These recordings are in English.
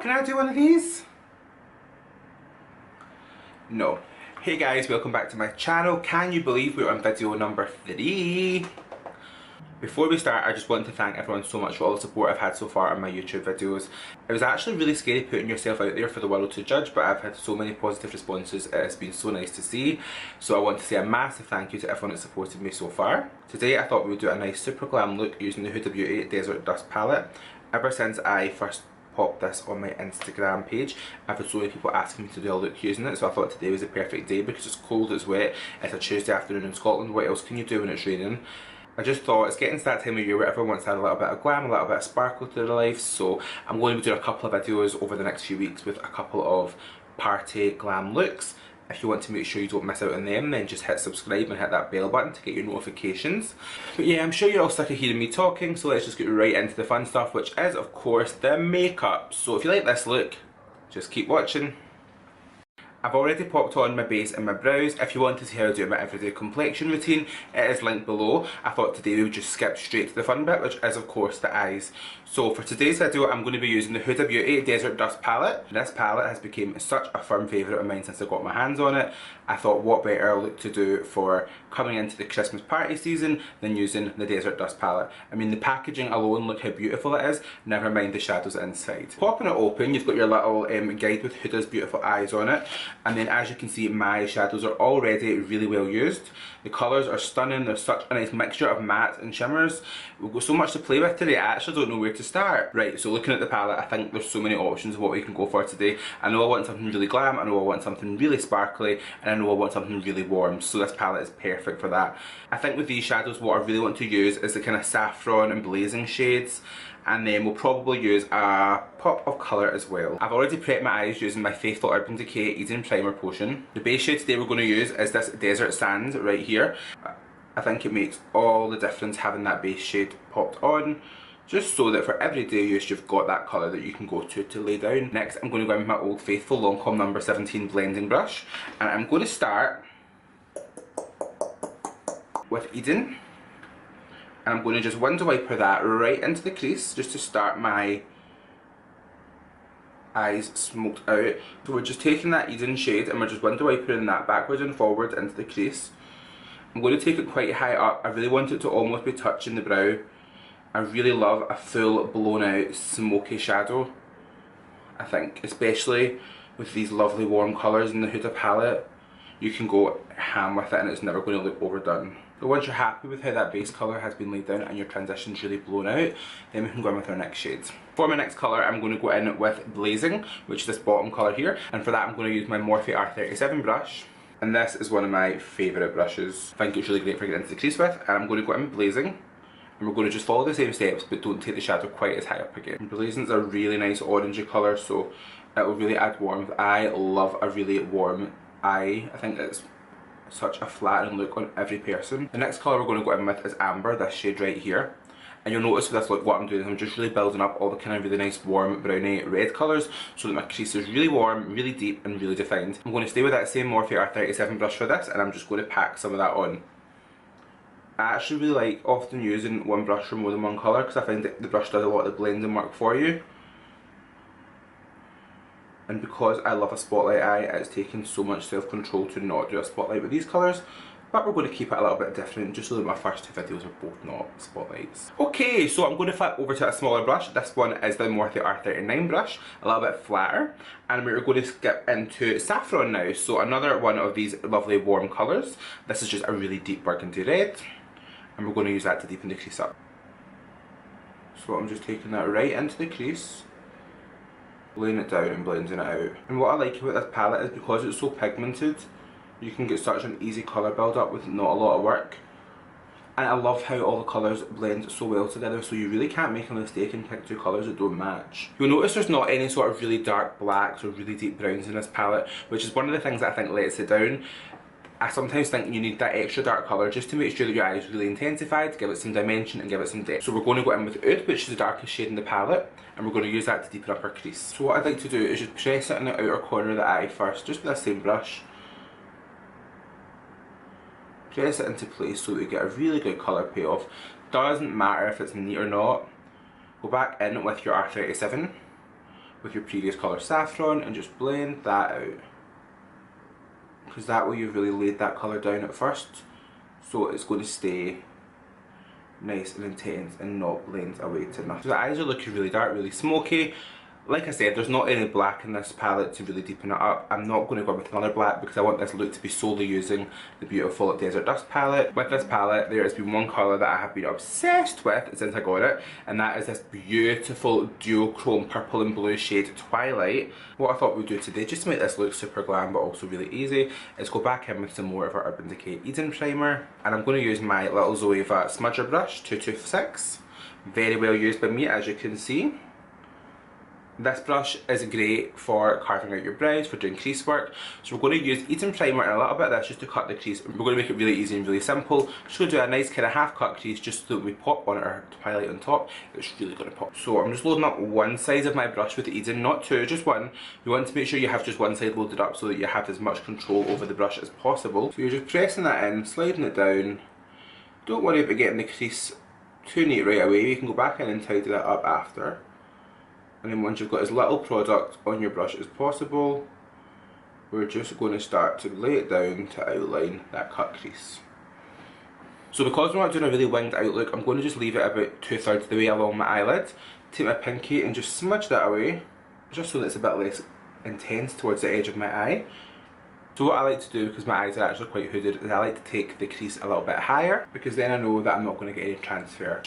can I do one of these? No. Hey guys, welcome back to my channel. Can you believe we're on video number 3? Before we start, I just want to thank everyone so much for all the support I've had so far on my YouTube videos. It was actually really scary putting yourself out there for the world to judge, but I've had so many positive responses. It's been so nice to see. So I want to say a massive thank you to everyone that's supported me so far. Today I thought we would do a nice super glam look using the Huda Beauty Desert Dusk palette. Ever since I first popped this on my Instagram page, I've had so many people asking me to do a look using it, so I thought today was the perfect day because it's cold, it's wet, it's a Tuesday afternoon in Scotland. What else can you do when it's raining? I just thought it's getting to that time of year where everyone wants to add a little bit of glam, a little bit of sparkle to their life, so I'm going to be doing a couple of videos over the next few weeks with a couple of party glam looks. If you want to make sure you don't miss out on them, then just hit subscribe and hit that bell button to get your notifications. But yeah, I'm sure you're all sick of hearing me talking, so let's just get right into the fun stuff, which is of course the makeup. So if you like this look, just keep watching. I've already popped on my base and my brows. If you want to see how I do my everyday complexion routine, it is linked below. I thought today we would just skip straight to the fun bit, which is of course the eyes. So for today's video, I'm going to be using the Huda Beauty Desert Dusk palette. This palette has become such a firm favourite of mine since I got my hands on it. I thought what better look to do for coming into the Christmas party season than using the Desert Dusk palette. I mean, the packaging alone, look how beautiful it is, never mind the shadows inside. Popping it open, you've got your little guide with Huda's beautiful eyes on it. And then as you can see, my shadows are already really well used. The colours are stunning, there's such a nice mixture of matte and shimmers. We've got so much to play with today, I actually don't know where to start. Right, so looking at the palette, I think there's so many options of what we can go for today. I know I want something really glam, I know I want something really sparkly, and I know I want something really warm, so this palette is perfect for that. I think with these shadows, what I really want to use is the kind of saffron and blazing shades. And then we'll probably use a pop of colour as well. I've already prepped my eyes using my faithful Urban Decay Eden Primer Potion. The base shade today we're going to use is this Desert Sand right here. I think it makes all the difference having that base shade popped on, just so that for everyday use you've got that colour that you can go to lay down. Next I'm going to go in with my old faithful Lancome number 17 blending brush, and I'm going to start with Eden. And I'm going to just window wiper that right into the crease just to start my eyes smoked out. So we're just taking that Eden shade and we're just window wipering that backwards and forwards into the crease. I'm going to take it quite high up. I really want it to almost be touching the brow. I really love a full blown out smoky shadow. I think especially with these lovely warm colours in the Huda palette, you can go ham with it and it's never going to look overdone. But once you're happy with how that base colour has been laid down and your transition's really blown out, then we can go in with our next shades. For my next colour, I'm going to go in with Blazing, which is this bottom colour here. And for that I'm going to use my Morphe R37 brush. And this is one of my favourite brushes. I think it's really great for getting into the crease with. And I'm going to go in with Blazing. And we're going to just follow the same steps, but don't take the shadow quite as high up again. And Blazing's a really nice orangey colour, so it will really add warmth. I love a really warm eye. I think it's such a flattering look on every person. The next colour we're going to go in with is Amber, this shade right here. And you'll notice with this look what I'm doing is I'm just really building up all the kind of really nice warm browny red colours so that my crease is really warm, really deep and really defined. I'm going to stay with that same Morphe R37 brush for this, and I'm just going to pack some of that on. I actually really like often using one brush for more than one colour because I find that the brush does a lot of the blending work for you. And because I love a spotlight eye, it's taken so much self-control to not do a spotlight with these colours. But we're going to keep it a little bit different just so that my first two videos are both not spotlights. Okay, so I'm going to flip over to a smaller brush. This one is the Morphe R39 brush, a little bit flatter. And we're going to skip into Saffron now. So another one of these lovely warm colours. This is just a really deep burgundy red. And we're going to use that to deepen the crease up. So I'm just taking that right into the crease, laying it down and blending it out. And what I like about this palette is because it's so pigmented, you can get such an easy colour build up with not a lot of work. And I love how all the colours blend so well together, so you really can't make a mistake and pick two colours that don't match. You'll notice there's not any sort of really dark blacks or really deep browns in this palette, which is one of the things that I think lets it down. I sometimes think you need that extra dark colour just to make sure that your eye is really intensified, give it some dimension and give it some depth. So we're going to go in with Oud, which is the darkest shade in the palette, and we're going to use that to deepen up our crease. So what I'd like to do is just press it in the outer corner of the eye first, just with the same brush. Press it into place so that we get a really good colour payoff. Doesn't matter if it's neat or not. Go back in with your R37. with your previous colour Saffron and just blend that out. Because that way you've really laid that colour down at first, so it's going to stay nice and intense and not blend away to nothing. So the eyes are looking really dark, really smoky. Like I said, there's not any black in this palette to really deepen it up. I'm not going to go with another black because I want this look to be solely using the beautiful Desert Dusk palette. With this palette, there has been one colour that I have been obsessed with since I got it, and that is this beautiful duochrome purple and blue shade Twilight. What I thought we'd do today, just to make this look super glam but also really easy, is go back in with some more of our Urban Decay Eden primer, and I'm going to use my little Zoeva smudger brush 226. Very well used by me, as you can see. This brush is great for carving out your brows, for doing crease work. So we're going to use Eden primer and a little bit of this just to cut the crease. We're going to make it really easy and really simple. Just going to do a nice kind of half cut crease just so that we pop on our Twilight on top. It's really going to pop. So I'm just loading up one side of my brush with Eden, not two, just one. You want to make sure you have just one side loaded up so that you have as much control over the brush as possible. So you're just pressing that in, sliding it down. Don't worry about getting the crease too neat right away. You can go back in and tidy that up after. And then once you've got as little product on your brush as possible, we're just going to start to lay it down to outline that cut crease. So because we're not doing a really winged outlook, I'm going to just leave it about 2/3 of the way along my eyelid. Take my pinky and just smudge that away, just so that it's a bit less intense towards the edge of my eye. So what I like to do, because my eyes are actually quite hooded, is I like to take the crease a little bit higher, because then I know that I'm not going to get any transfer.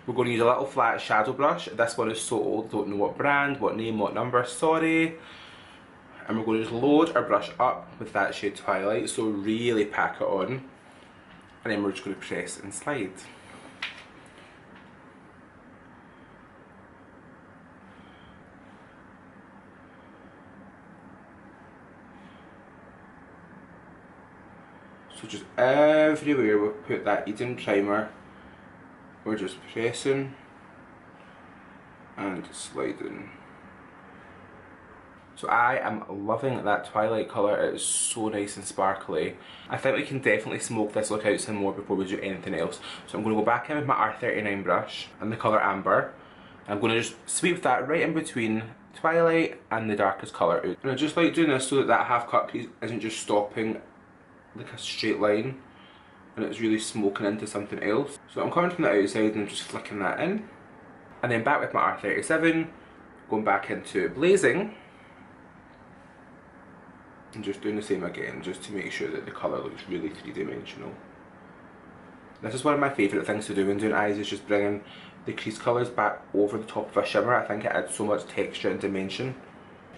We're going to use a little flat shadow brush. This one is so old, don't know what brand, what name, what number, sorry. And we're going to just load our brush up with that shade Twilight, so really pack it on. And then we're just going to press and slide. So just everywhere we'll put that Eden primer. We're just pressing and sliding. So I am loving that Twilight colour. It is so nice and sparkly. I think we can definitely smoke this look out some more before we do anything else. So I'm going to go back in with my R39 brush and the colour Amber. I'm going to just sweep that right in between Twilight and the darkest colour out. And I just like doing this so that that half cut crease isn't just stopping like a straight line, and it's really smoking into something else. So I'm coming from the outside and just flicking that in. And then back with my R37, going back into Blazing. And just doing the same again, just to make sure that the colour looks really three-dimensional. This is one of my favourite things to do when doing eyes, is just bringing the crease colours back over the top of a shimmer. I think it adds so much texture and dimension.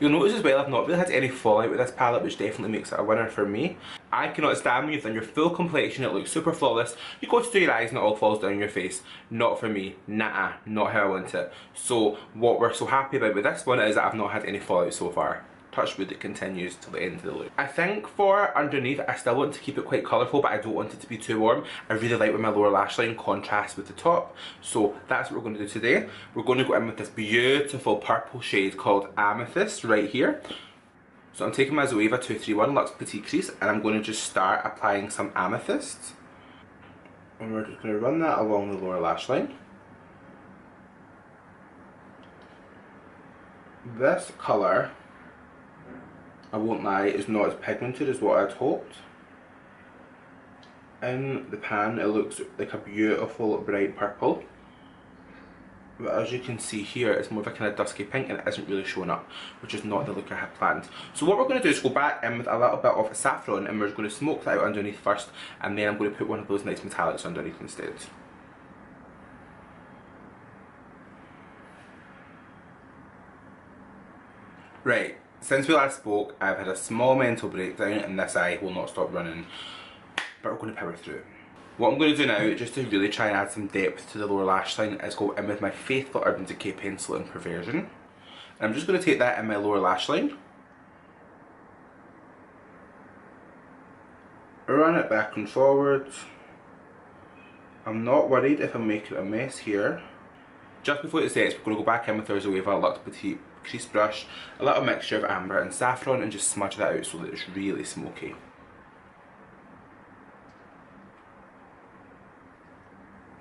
You'll notice as well I've not really had any fallout with this palette, which definitely makes it a winner for me. I cannot stand when you've done your full complexion, it looks super flawless. You go to do your eyes and it all falls down your face. Not for me. Nah, not how I want it. So what we're so happy about with this one is that I've not had any fallout so far. Touch wood, it continues till the end of the look. I think for underneath, I still want to keep it quite colourful, but I don't want it to be too warm. I really like when my lower lash line contrasts with the top. So that's what we're going to do today. We're going to go in with this beautiful purple shade called Amethyst right here. So I'm taking my Zoeva 231 Luxe Petite Crease and I'm going to just start applying some Amethyst. And we're just going to run that along the lower lash line. This colour, I won't lie, is not as pigmented as what I'd hoped. In the pan it looks like a beautiful bright purple, but as you can see here it's more of a kind of dusky pink and it isn't really showing up, which is not the look I had planned. So what we're going to do is go back in with a little bit of saffron and we're just going to smoke that out underneath first, and then I'm going to put one of those nice metallics underneath instead. Right. Since we last spoke, I've had a small mental breakdown and this eye will not stop running, but we're going to power through. What I'm going to do now, just to really try and add some depth to the lower lash line, is go in with my faithful Urban Decay pencil in Perversion. And I'm just going to take that in my lower lash line, run it back and forward. I'm not worried if I'm making a mess here. Just before it sets, we're going to go back in with our Zoeva Luxe Petite Crease brush, a little mixture of amber and saffron, and just smudge that out so that it's really smoky.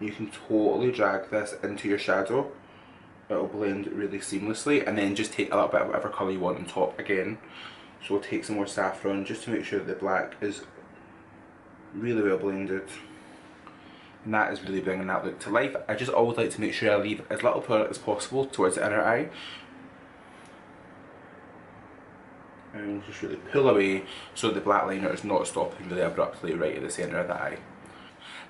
You can totally drag this into your shadow it'll blend really seamlessly, and then just take a little bit of whatever colour you want on top again. So we'll take some more saffron just to make sure that the black is really well blended. And that is really bringing that look to life. I just always like to make sure I leave as little product as possible towards the inner eye. And just really pull away so the black liner is not stopping really abruptly right at the centre of the eye.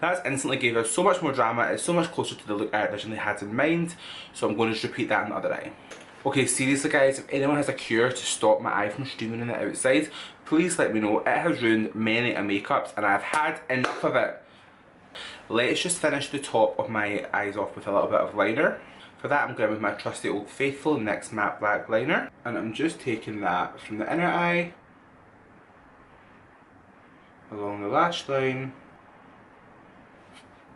That's instantly gave us so much more drama. It's so much closer to the look I originally had in mind. So I'm going to just repeat that in the other eye. Okay, seriously guys, if anyone has a cure to stop my eye from streaming on the outside, please let me know. It has ruined many a makeups and I've had enough of it. Let's just finish the top of my eyes off with a little bit of liner. For that I'm going with my trusty Old Faithful NYX Matte Black Liner. And I'm just taking that from the inner eye, along the lash line.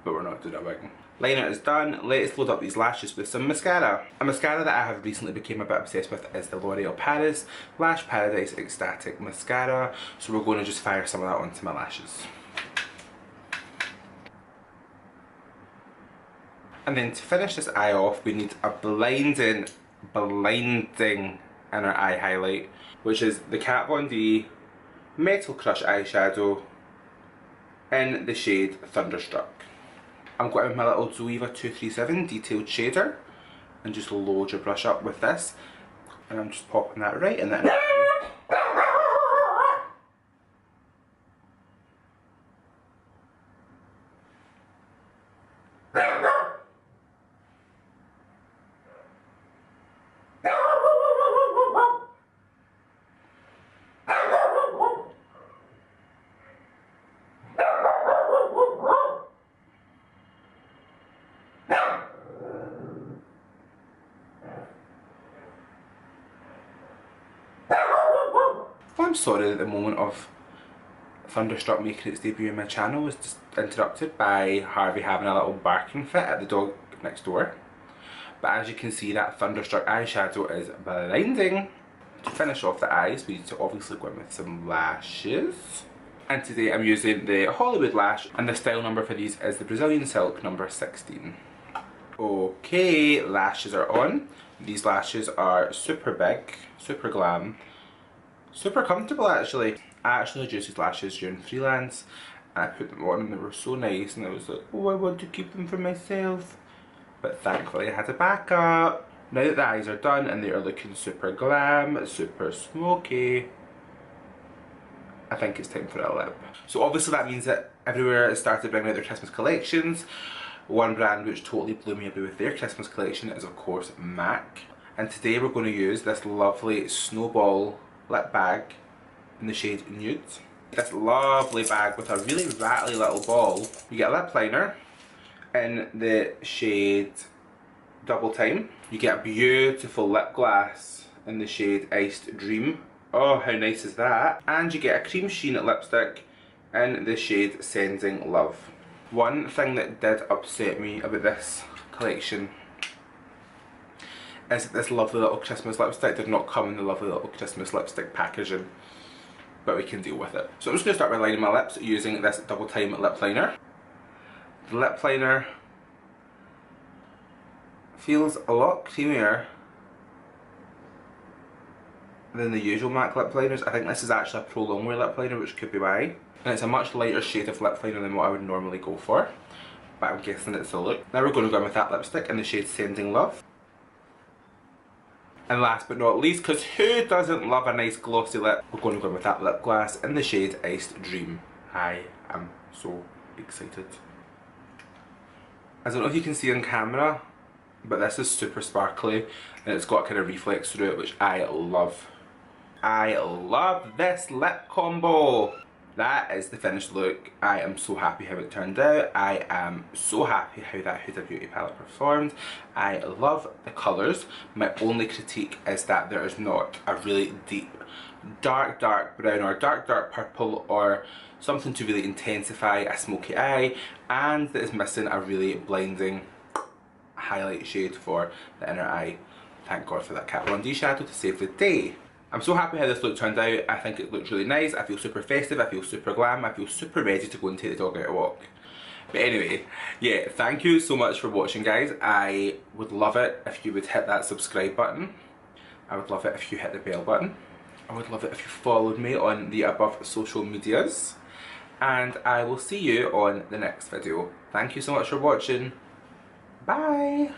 But we're not doing a wig. Liner is done. Let's load up these lashes with some mascara. A mascara that I have recently become a bit obsessed with is the L'Oreal Paris Lash Paradise Ecstatic Mascara. So we're going to just fire some of that onto my lashes. And then to finish this eye off, we need a blinding inner eye highlight, which is the Kat Von D Metal Crush eyeshadow in the shade Thunderstruck. I'm going with my little Zoeva 237 detailed shader and just load your brush up with this, and I'm just popping that right in there. I'm sorry that the moment of Thunderstruck making its debut on my channel was just interrupted by Harvey having a little barking fit at the dog next door. But as you can see, that Thunderstruck eyeshadow is blinding. To finish off the eyes, we need to obviously go in with some lashes. And today I'm using the Hollywood Lash, and the style number for these is the Brazilian Silk number 16. Okay, lashes are on. These lashes are super big, super glam, super comfortable actually. I actually used these lashes during freelance and I put them on and they were so nice, and I was like, oh, I want to keep them for myself. But thankfully I had a backup. Now that the eyes are done and they are looking super glam, super smoky, I think it's time for a lip. So obviously that means that everywhere has started bringing out their Christmas collections. One brand which totally blew me away with their Christmas collection is of course MAC. And today we're going to use this lovely Snowball lip bag in the shade Nude. This lovely bag with a really rattly little ball. You get a lip liner in the shade Double Time. You get a beautiful lip gloss in the shade Iced Dream. Oh, how nice is that? And you get a cream sheen lipstick in the shade Sending Love. One thing that did upset me about this collection is that this lovely little Christmas lipstick did not come in the lovely little Christmas lipstick packaging, but we can deal with it. So I'm just going to start by lining my lips using this Double Time lip liner. The lip liner feels a lot creamier than the usual MAC lip liners. I think this is actually a Pro Longwear lip liner, which could be why. And it's a much lighter shade of lip liner than what I would normally go for, but I'm guessing it's the look. Now we're going to go in with that lipstick in the shade Sending Love. And last but not least, because who doesn't love a nice glossy lip, we're going to go in with that lip gloss in the shade Iced Dream. I am so excited. I don't know if you can see on camera, but this is super sparkly and it's got kind of reflex through it, which I love. I love this lip combo. That is the finished look. I am so happy how it turned out. I am so happy how that Huda Beauty palette performed. I love the colours. My only critique is that there is not a really deep dark brown or dark purple or something to really intensify a smoky eye, and that is missing a really blinding highlight shade for the inner eye. Thank God for that Kat Von D shadow to save the day. I'm so happy how this look turned out. I think it looked really nice. I feel super festive, I feel super glam, I feel super ready to go and take the dog out a walk. But anyway, yeah, thank you so much for watching, guys. I would love it if you would hit that subscribe button. I would love it if you hit the bell button. I would love it if you followed me on the above social medias. And I will see you on the next video. Thank you so much for watching. Bye!